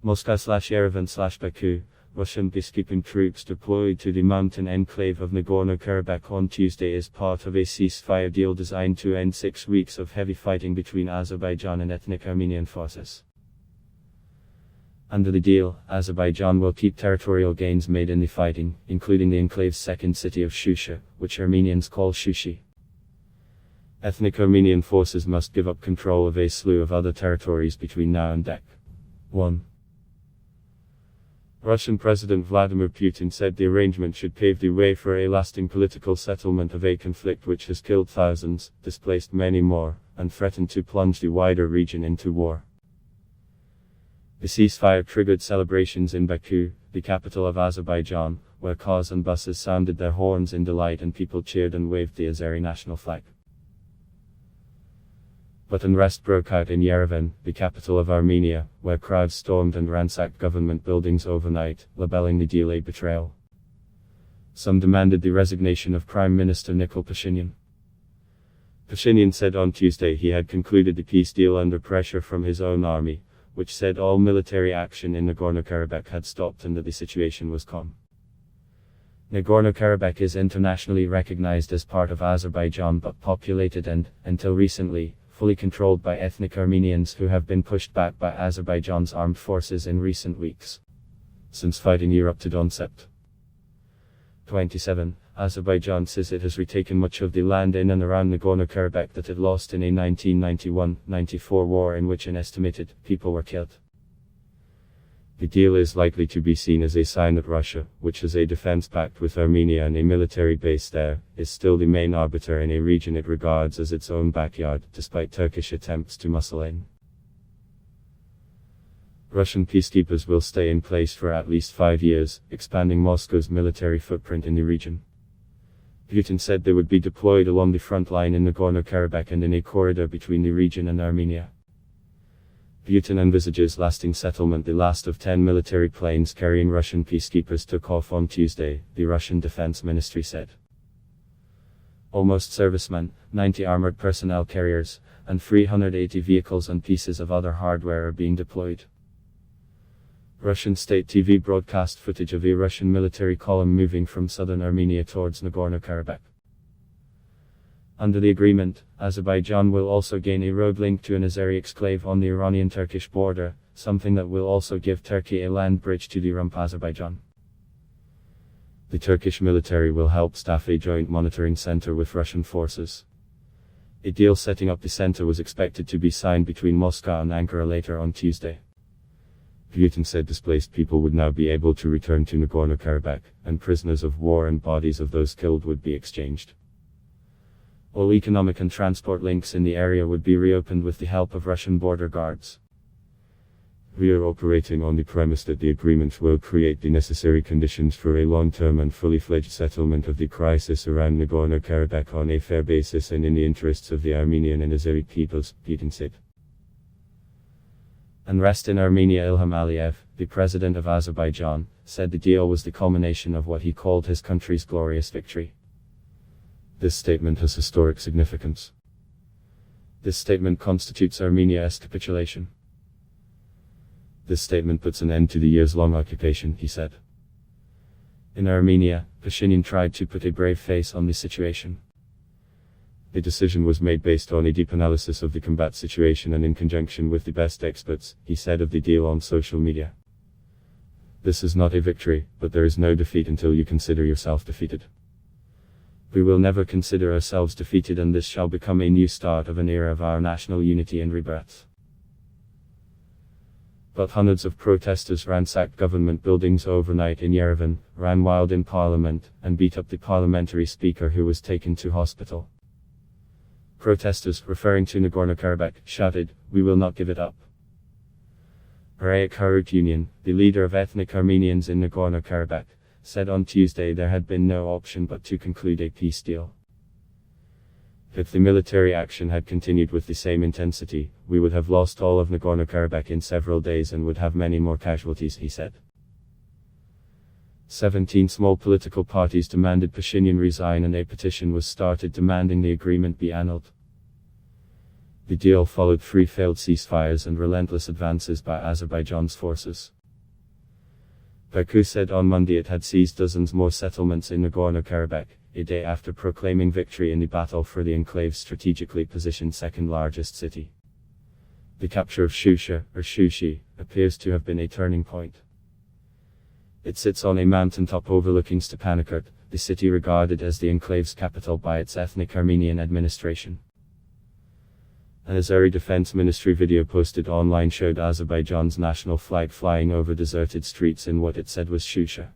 Moscow/Yerevan/Baku, Russian peacekeeping troops deployed to the mountain enclave of Nagorno-Karabakh on Tuesday as part of a ceasefire deal designed to end 6 weeks of heavy fighting between Azerbaijan and ethnic Armenian forces. Under the deal, Azerbaijan will keep territorial gains made in the fighting, including the enclave's second city of Shusha, which Armenians call Shushi. Ethnic Armenian forces must give up control of a slew of other territories between now and Dec. 1. Russian President Vladimir Putin said the arrangement should pave the way for a lasting political settlement of a conflict which has killed thousands, displaced many more, and threatened to plunge the wider region into war. The ceasefire triggered celebrations in Baku, the capital of Azerbaijan, where cars and buses sounded their horns in delight and people cheered and waved the Azeri national flag. But unrest broke out in Yerevan, the capital of Armenia, where crowds stormed and ransacked government buildings overnight, labeling the deal a betrayal. Some demanded the resignation of Prime Minister Nikol Pashinyan. Pashinyan said on Tuesday he had concluded the peace deal under pressure from his own army, which said all military action in Nagorno-Karabakh had stopped and that the situation was calm. Nagorno-Karabakh is internationally recognized as part of Azerbaijan but populated and, until recently, fully controlled by ethnic Armenians who have been pushed back by Azerbaijan's armed forces in recent weeks. Since fighting erupted on Sept. 27, Azerbaijan says it has retaken much of the land in and around Nagorno-Karabakh that it lost in a 1991-94 war in which an estimated people were killed. The deal is likely to be seen as a sign that Russia, which has a defense pact with Armenia and a military base there, is still the main arbiter in a region it regards as its own backyard, despite Turkish attempts to muscle in. Russian peacekeepers will stay in place for at least 5 years, expanding Moscow's military footprint in the region. Putin said they would be deployed along the front line in Nagorno-Karabakh and in a corridor between the region and Armenia. Putin envisages lasting settlement. The last of 10 military planes carrying Russian peacekeepers took off on Tuesday, the Russian Defense Ministry said. Almost servicemen, 90 armored personnel carriers, and 380 vehicles and pieces of other hardware are being deployed. Russian state TV broadcast footage of a Russian military column moving from southern Armenia towards Nagorno-Karabakh. Under the agreement, Azerbaijan will also gain a road link to an Azeri exclave on the Iranian-Turkish border, something that will also give Turkey a land bridge to the rump Azerbaijan. The Turkish military will help staff a joint monitoring center with Russian forces. A deal setting up the center was expected to be signed between Moscow and Ankara later on Tuesday. Putin said displaced people would now be able to return to Nagorno-Karabakh, and prisoners of war and bodies of those killed would be exchanged. All economic and transport links in the area would be reopened with the help of Russian border guards. We are operating on the premise that the agreement will create the necessary conditions for a long-term and fully fledged settlement of the crisis around Nagorno-Karabakh on a fair basis and in the interests of the Armenian and Azeri peoples, Putin said. Unrest in Armenia. Ilham Aliyev, the president of Azerbaijan, said the deal was the culmination of what he called his country's glorious victory. This statement has historic significance. This statement constitutes Armenia's capitulation. This statement puts an end to the years-long occupation, he said. In Armenia, Pashinyan tried to put a brave face on the situation. The decision was made based on a deep analysis of the combat situation and in conjunction with the best experts, he said of the deal on social media. This is not a victory, but there is no defeat until you consider yourself defeated. We will never consider ourselves defeated, and this shall become a new start of an era of our national unity and rebirth. But hundreds of protesters ransacked government buildings overnight in Yerevan, ran wild in parliament, and beat up the parliamentary speaker who was taken to hospital. Protesters, referring to Nagorno-Karabakh, shouted, "We will not give it up." Rayak Harutyunyan, the leader of ethnic Armenians in Nagorno-Karabakh, said on Tuesday there had been no option but to conclude a peace deal. If the military action had continued with the same intensity, we would have lost all of Nagorno-Karabakh in several days and would have many more casualties, he said. 17 small political parties demanded Pashinyan resign and a petition was started demanding the agreement be annulled. The deal followed 3 failed ceasefires and relentless advances by Azerbaijan's forces. Baku said on Monday it had seized dozens more settlements in Nagorno-Karabakh, a day after proclaiming victory in the battle for the enclave's strategically positioned second-largest city. The capture of Shusha, or Shushi, appears to have been a turning point. It sits on a mountaintop overlooking Stepanakert, the city regarded as the enclave's capital by its ethnic Armenian administration. An Azeri Defense Ministry video posted online showed Azerbaijan's national flag flying over deserted streets in what it said was Shusha.